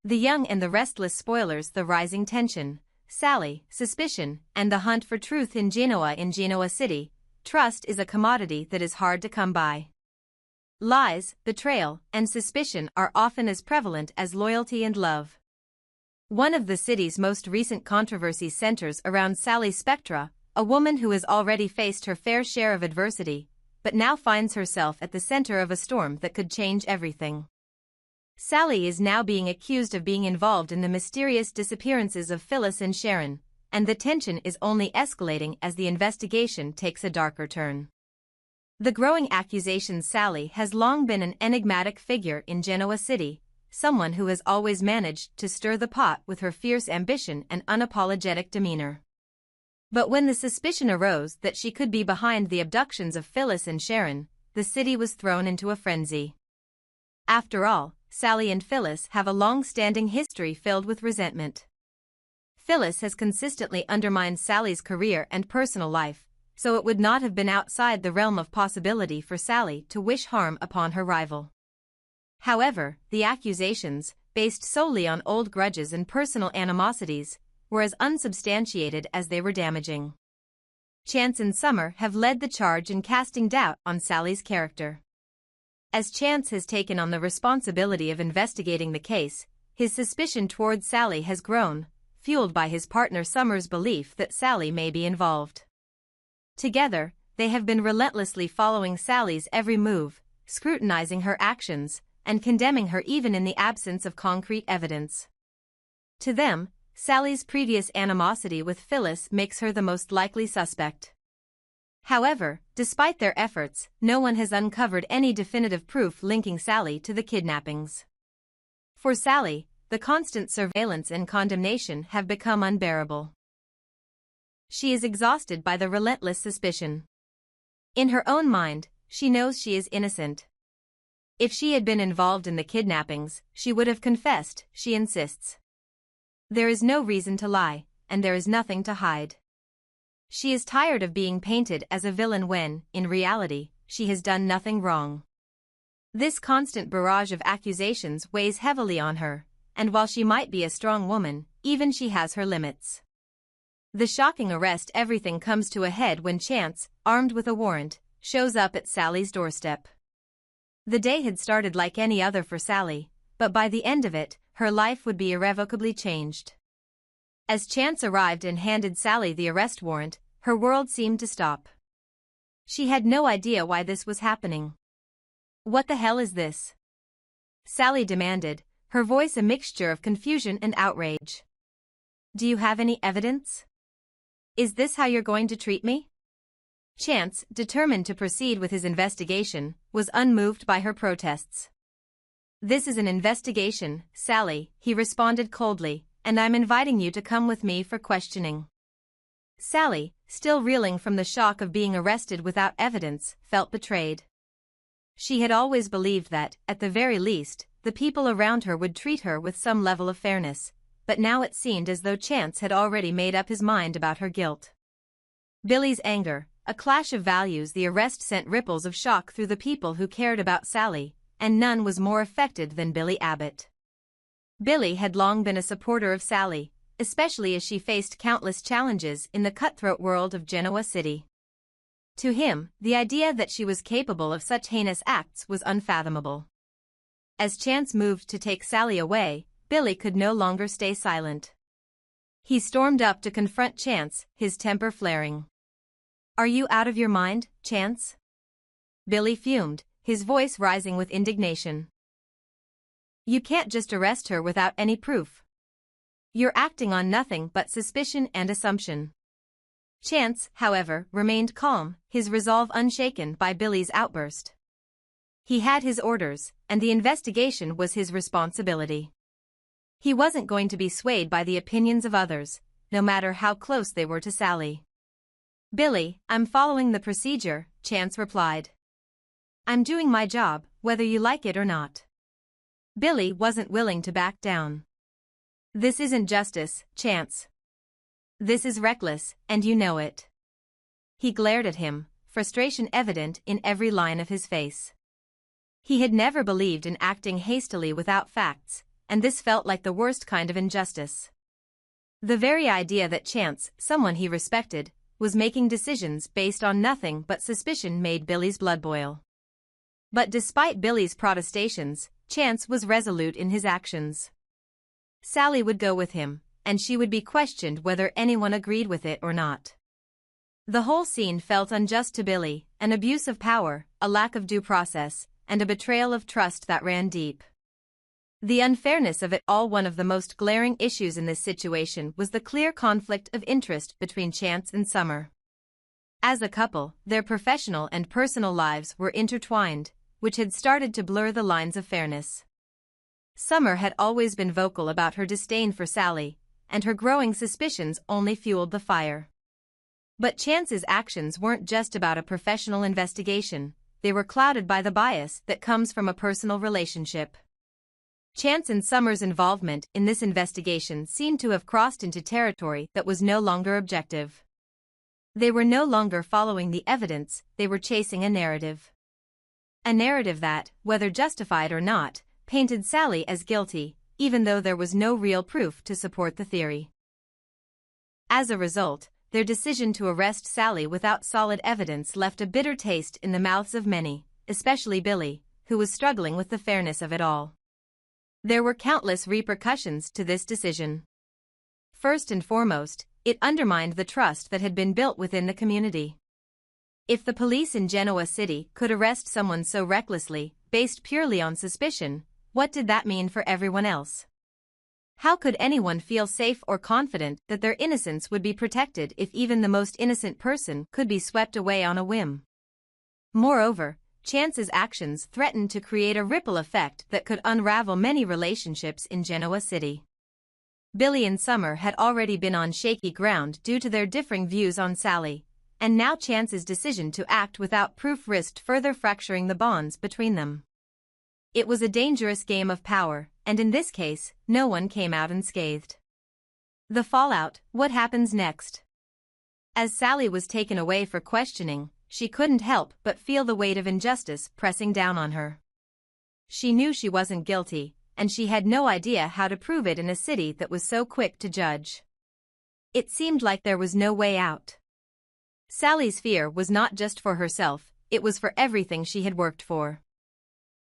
The Young and the Restless spoilers the rising tension, Sally, suspicion, and the hunt for truth in Genoa City. Trust is a commodity that is hard to come by. Lies, betrayal, and suspicion are often as prevalent as loyalty and love. One of the city's most recent controversies centers around Sally Spectra, a woman who has already faced her fair share of adversity, but now finds herself at the center of a storm that could change everything. Sally is now being accused of being involved in the mysterious disappearances of Phyllis and Sharon, and the tension is only escalating as the investigation takes a darker turn. The growing accusations. Sally has long been an enigmatic figure in Genoa City, someone who has always managed to stir the pot with her fierce ambition and unapologetic demeanor. But when the suspicion arose that she could be behind the abductions of Phyllis and Sharon, the city was thrown into a frenzy. After all, Sally and Phyllis have a long-standing history filled with resentment. Phyllis has consistently undermined Sally's career and personal life, so it would not have been outside the realm of possibility for Sally to wish harm upon her rival. However, the accusations, based solely on old grudges and personal animosities, were as unsubstantiated as they were damaging. Chance and Summer have led the charge in casting doubt on Sally's character. As Chance has taken on the responsibility of investigating the case, his suspicion towards Sally has grown, fueled by his partner Summer's belief that Sally may be involved. Together, they have been relentlessly following Sally's every move, scrutinizing her actions, and condemning her even in the absence of concrete evidence. To them, Sally's previous animosity with Phyllis makes her the most likely suspect. However, despite their efforts, no one has uncovered any definitive proof linking Sally to the kidnappings. For Sally, the constant surveillance and condemnation have become unbearable. She is exhausted by the relentless suspicion. In her own mind, she knows she is innocent. If she had been involved in the kidnappings, she would have confessed, she insists. There is no reason to lie, and there is nothing to hide. She is tired of being painted as a villain when, in reality, she has done nothing wrong. This constant barrage of accusations weighs heavily on her, and while she might be a strong woman, even she has her limits. The shocking arrest. Everything comes to a head when Chance, armed with a warrant, shows up at Sally's doorstep. The day had started like any other for Sally, but by the end of it, her life would be irrevocably changed. As Chance arrived and handed Sally the arrest warrant, her world seemed to stop. She had no idea why this was happening. "What the hell is this?" Sally demanded, her voice a mixture of confusion and outrage. "Do you have any evidence? Is this how you're going to treat me?" Chance, determined to proceed with his investigation, was unmoved by her protests. "This is an investigation, Sally," he responded coldly, "and I'm inviting you to come with me for questioning." Sally, still reeling from the shock of being arrested without evidence, felt betrayed. She had always believed that, at the very least, the people around her would treat her with some level of fairness, but now it seemed as though Chance had already made up his mind about her guilt. Billy's anger, a clash of values. The arrest sent ripples of shock through the people who cared about Sally, and none was more affected than Billy Abbott. Billy had long been a supporter of Sally, especially as she faced countless challenges in the cutthroat world of Genoa City. To him, the idea that she was capable of such heinous acts was unfathomable. As Chance moved to take Sally away, Billy could no longer stay silent. He stormed up to confront Chance, his temper flaring. "Are you out of your mind, Chance?" Billy fumed, his voice rising with indignation. "You can't just arrest her without any proof. You're acting on nothing but suspicion and assumption." Chance, however, remained calm, his resolve unshaken by Billy's outburst. He had his orders, and the investigation was his responsibility. He wasn't going to be swayed by the opinions of others, no matter how close they were to Sally. "Billy, I'm following the procedure," Chance replied. "I'm doing my job, whether you like it or not." Billy wasn't willing to back down. "This isn't justice, Chance. This is reckless, and you know it." He glared at him, frustration evident in every line of his face. He had never believed in acting hastily without facts, and this felt like the worst kind of injustice. The very idea that Chance, someone he respected, was making decisions based on nothing but suspicion made Billy's blood boil. But despite Billy's protestations, Chance was resolute in his actions. Sally would go with him, and she would be questioned whether anyone agreed with it or not. The whole scene felt unjust to Billy, an abuse of power, a lack of due process, and a betrayal of trust that ran deep. The unfairness of it all. One of the most glaring issues in this situation was the clear conflict of interest between Chance and Summer. As a couple, their professional and personal lives were intertwined, which had started to blur the lines of fairness. Summer had always been vocal about her disdain for Sally, and her growing suspicions only fueled the fire. But Chance's actions weren't just about a professional investigation, they were clouded by the bias that comes from a personal relationship. Chance and Summer's involvement in this investigation seemed to have crossed into territory that was no longer objective. They were no longer following the evidence, they were chasing a narrative. A narrative that, whether justified or not, painted Sally as guilty, even though there was no real proof to support the theory. As a result, their decision to arrest Sally without solid evidence left a bitter taste in the mouths of many, especially Billy, who was struggling with the fairness of it all. There were countless repercussions to this decision. First and foremost, it undermined the trust that had been built within the community. If the police in Genoa City could arrest someone so recklessly, based purely on suspicion, what did that mean for everyone else? How could anyone feel safe or confident that their innocence would be protected if even the most innocent person could be swept away on a whim? Moreover, Chance's actions threatened to create a ripple effect that could unravel many relationships in Genoa City. Billy and Summer had already been on shaky ground due to their differing views on Sally, and now Chance's decision to act without proof risked further fracturing the bonds between them. It was a dangerous game of power, and in this case, no one came out unscathed. The fallout: what happens next? As Sally was taken away for questioning, she couldn't help but feel the weight of injustice pressing down on her. She knew she wasn't guilty, and she had no idea how to prove it in a city that was so quick to judge. It seemed like there was no way out. Sally's fear was not just for herself, it was for everything she had worked for.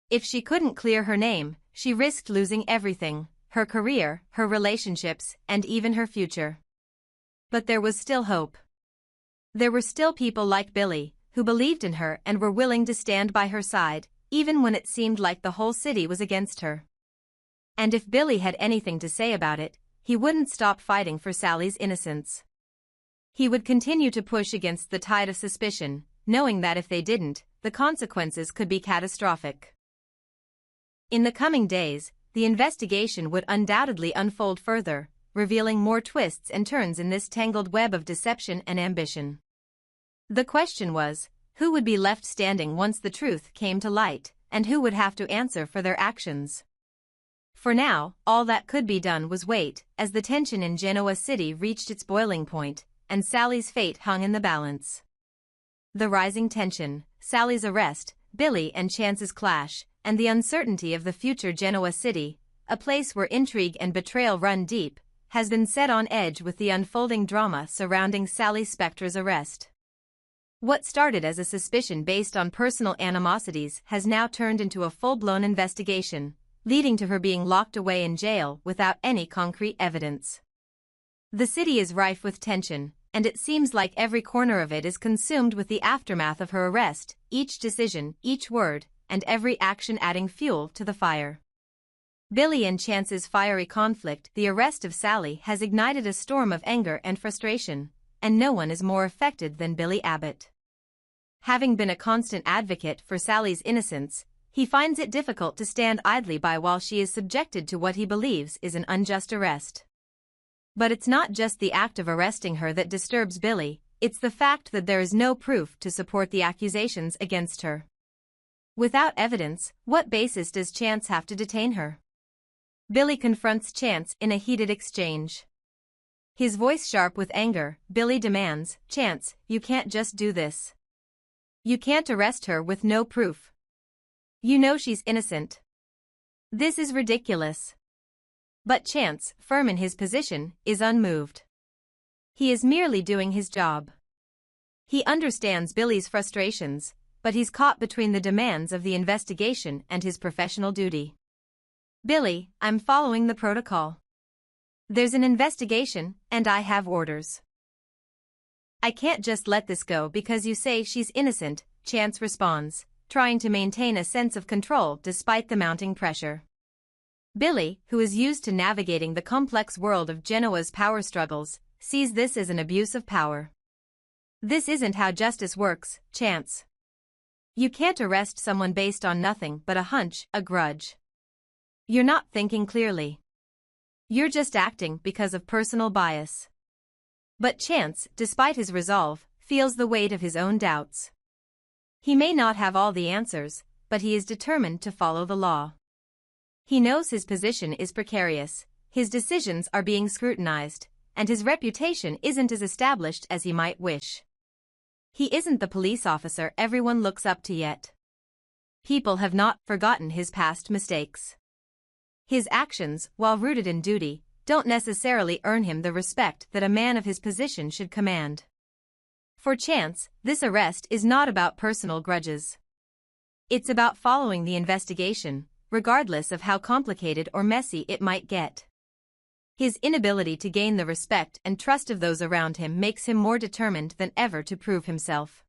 If she couldn't clear her name, she risked losing everything: her career, her relationships, and even her future. But there was still hope. There were still people like Billy, who believed in her and were willing to stand by her side, even when it seemed like the whole city was against her. And if Billy had anything to say about it, he wouldn't stop fighting for Sally's innocence. He would continue to push against the tide of suspicion, knowing that if they didn't, the consequences could be catastrophic. In the coming days, the investigation would undoubtedly unfold further, revealing more twists and turns in this tangled web of deception and ambition. The question was, who would be left standing once the truth came to light, and who would have to answer for their actions? For now, all that could be done was wait, as the tension in Genoa City reached its boiling point, and Sally's fate hung in the balance. The rising tension, Sally's arrest, Billy and Chance's clash, and the uncertainty of the future Genoa City, a place where intrigue and betrayal run deep, has been set on edge with the unfolding drama surrounding Sally Spectra's arrest. What started as a suspicion based on personal animosities has now turned into a full-blown investigation, leading to her being locked away in jail without any concrete evidence. The city is rife with tension, and it seems like every corner of it is consumed with the aftermath of her arrest, each decision, each word, and every action adding fuel to the fire. Billy and Chance's fiery conflict: the arrest of Sally has ignited a storm of anger and frustration, and no one is more affected than Billy Abbott. Having been a constant advocate for Sally's innocence, he finds it difficult to stand idly by while she is subjected to what he believes is an unjust arrest. But it's not just the act of arresting her that disturbs Billy, it's the fact that there is no proof to support the accusations against her. Without evidence, what basis does Chance have to detain her? Billy confronts Chance in a heated exchange. His voice sharp with anger, Billy demands, "Chance, you can't just do this. You can't arrest her with no proof. You know she's innocent. This is ridiculous." But Chance, firm in his position, is unmoved. He is merely doing his job. He understands Billy's frustrations, but he's caught between the demands of the investigation and his professional duty. "Billy, I'm following the protocol. There's an investigation, and I have orders. I can't just let this go because you say she's innocent," Chance responds, trying to maintain a sense of control despite the mounting pressure. Billy, who is used to navigating the complex world of Genoa's power struggles, sees this as an abuse of power. "This isn't how justice works, Chance. You can't arrest someone based on nothing but a hunch, a grudge. You're not thinking clearly. You're just acting because of personal bias." But Chance, despite his resolve, feels the weight of his own doubts. He may not have all the answers, but he is determined to follow the law. He knows his position is precarious, his decisions are being scrutinized, and his reputation isn't as established as he might wish. He isn't the police officer everyone looks up to yet. People have not forgotten his past mistakes. His actions, while rooted in duty, don't necessarily earn him the respect that a man of his position should command. For Chance, this arrest is not about personal grudges. It's about following the investigation, regardless of how complicated or messy it might get. His inability to gain the respect and trust of those around him makes him more determined than ever to prove himself.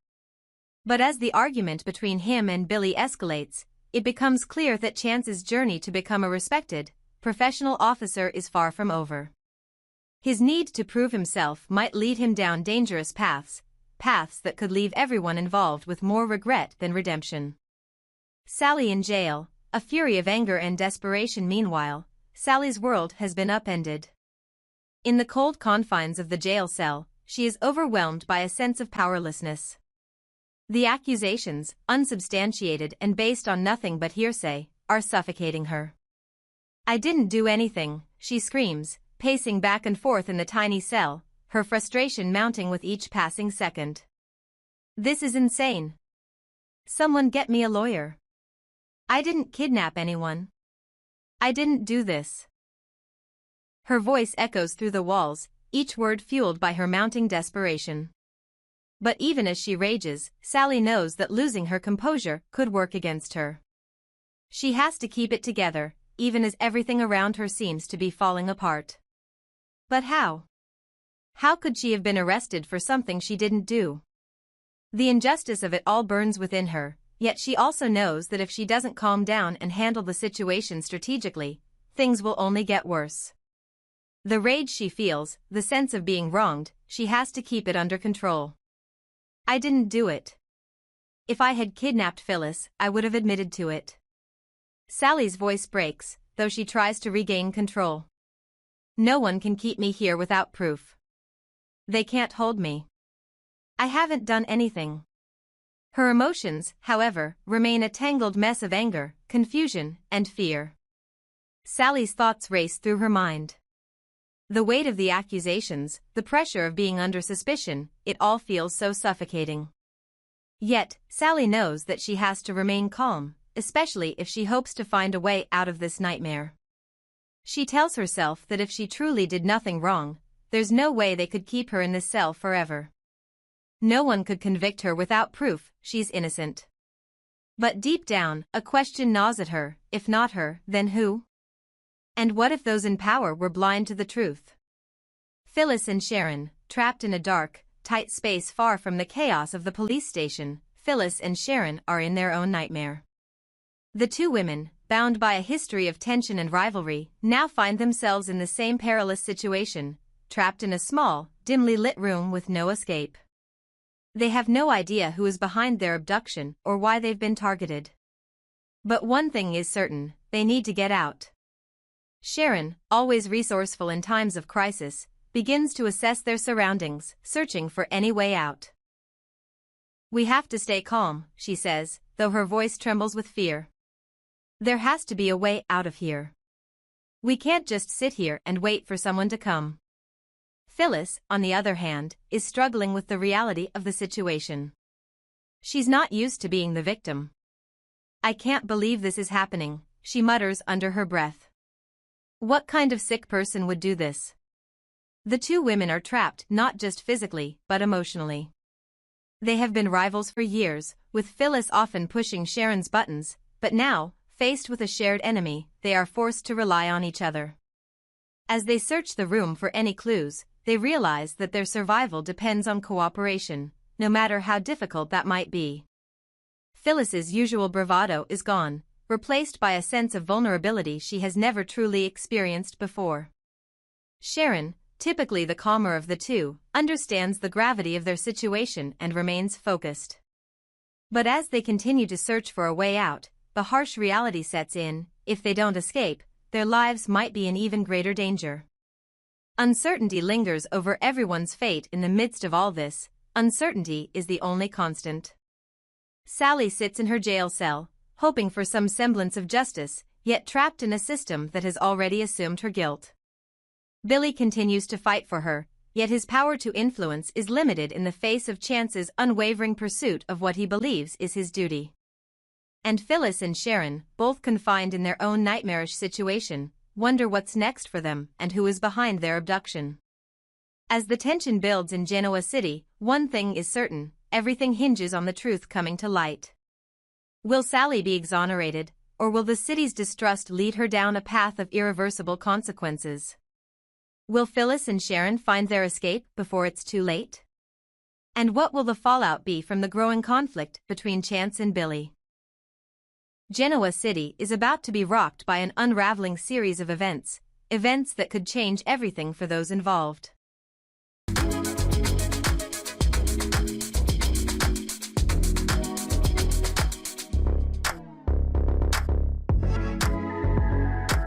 But as the argument between him and Billy escalates, it becomes clear that Chance's journey to become a respected, professional officer is far from over. His need to prove himself might lead him down dangerous paths that could leave everyone involved with more regret than redemption. Sally in jail, a fury of anger and desperation. Meanwhile, Sally's world has been upended. In the cold confines of the jail cell, she is overwhelmed by a sense of powerlessness. The accusations, unsubstantiated and based on nothing but hearsay, are suffocating her. "I didn't do anything," she screams, pacing back and forth in the tiny cell, her frustration mounting with each passing second. "This is insane. Someone get me a lawyer. I didn't kidnap anyone. I didn't do this." Her voice echoes through the walls, each word fueled by her mounting desperation. But even as she rages, Sally knows that losing her composure could work against her. She has to keep it together, even as everything around her seems to be falling apart. But how? How could she have been arrested for something she didn't do? The injustice of it all burns within her, yet she also knows that if she doesn't calm down and handle the situation strategically, things will only get worse. The rage she feels, the sense of being wronged, she has to keep it under control. "I didn't do it. If I had kidnapped Phyllis, I would have admitted to it." Sally's voice breaks, though she tries to regain control. "No one can keep me here without proof. They can't hold me. I haven't done anything." Her emotions, however, remain a tangled mess of anger, confusion, and fear. Sally's thoughts race through her mind. The weight of the accusations, the pressure of being under suspicion, it all feels so suffocating. Yet, Sally knows that she has to remain calm, especially if she hopes to find a way out of this nightmare. She tells herself that if she truly did nothing wrong, there's no way they could keep her in this cell forever. No one could convict her without proof she's innocent. But deep down, a question gnaws at her: if not her, then who? And what if those in power were blind to the truth? Phyllis and Sharon, trapped in a dark, tight space far from the chaos of the police station, Phyllis and Sharon are in their own nightmare. The two women, bound by a history of tension and rivalry, now find themselves in the same perilous situation, trapped in a small, dimly lit room with no escape. They have no idea who is behind their abduction or why they've been targeted. But one thing is certain: they need to get out. Sharon, always resourceful in times of crisis, begins to assess their surroundings, searching for any way out. "We have to stay calm," she says, though her voice trembles with fear. "There has to be a way out of here. We can't just sit here and wait for someone to come." Phyllis, on the other hand, is struggling with the reality of the situation. She's not used to being the victim. "I can't believe this is happening," she mutters under her breath. What kind of sick person would do this? The two women are trapped not just physically, but emotionally. They have been rivals for years, with Phyllis often pushing Sharon's buttons, but now, faced with a shared enemy, they are forced to rely on each other. As they search the room for any clues, they realize that their survival depends on cooperation, no matter how difficult that might be. Phyllis's usual bravado is gone, replaced by a sense of vulnerability she has never truly experienced before. Sharon, typically the calmer of the two, understands the gravity of their situation and remains focused. But as they continue to search for a way out, the harsh reality sets in: if they don't escape, their lives might be in even greater danger. Uncertainty lingers over everyone's fate in the midst of all this. Uncertainty is the only constant. Sally sits in her jail cell, hoping for some semblance of justice, yet trapped in a system that has already assumed her guilt. Billy continues to fight for her, yet his power to influence is limited in the face of Chance's unwavering pursuit of what he believes is his duty. And Phyllis and Sharon, both confined in their own nightmarish situation, wonder what's next for them and who is behind their abduction. As the tension builds in Genoa City, one thing is certain: everything hinges on the truth coming to light. Will Sally be exonerated, or will the city's distrust lead her down a path of irreversible consequences? Will Phyllis and Sharon find their escape before it's too late? And what will the fallout be from the growing conflict between Chance and Billy? Genoa City is about to be rocked by an unraveling series of events that could change everything for those involved.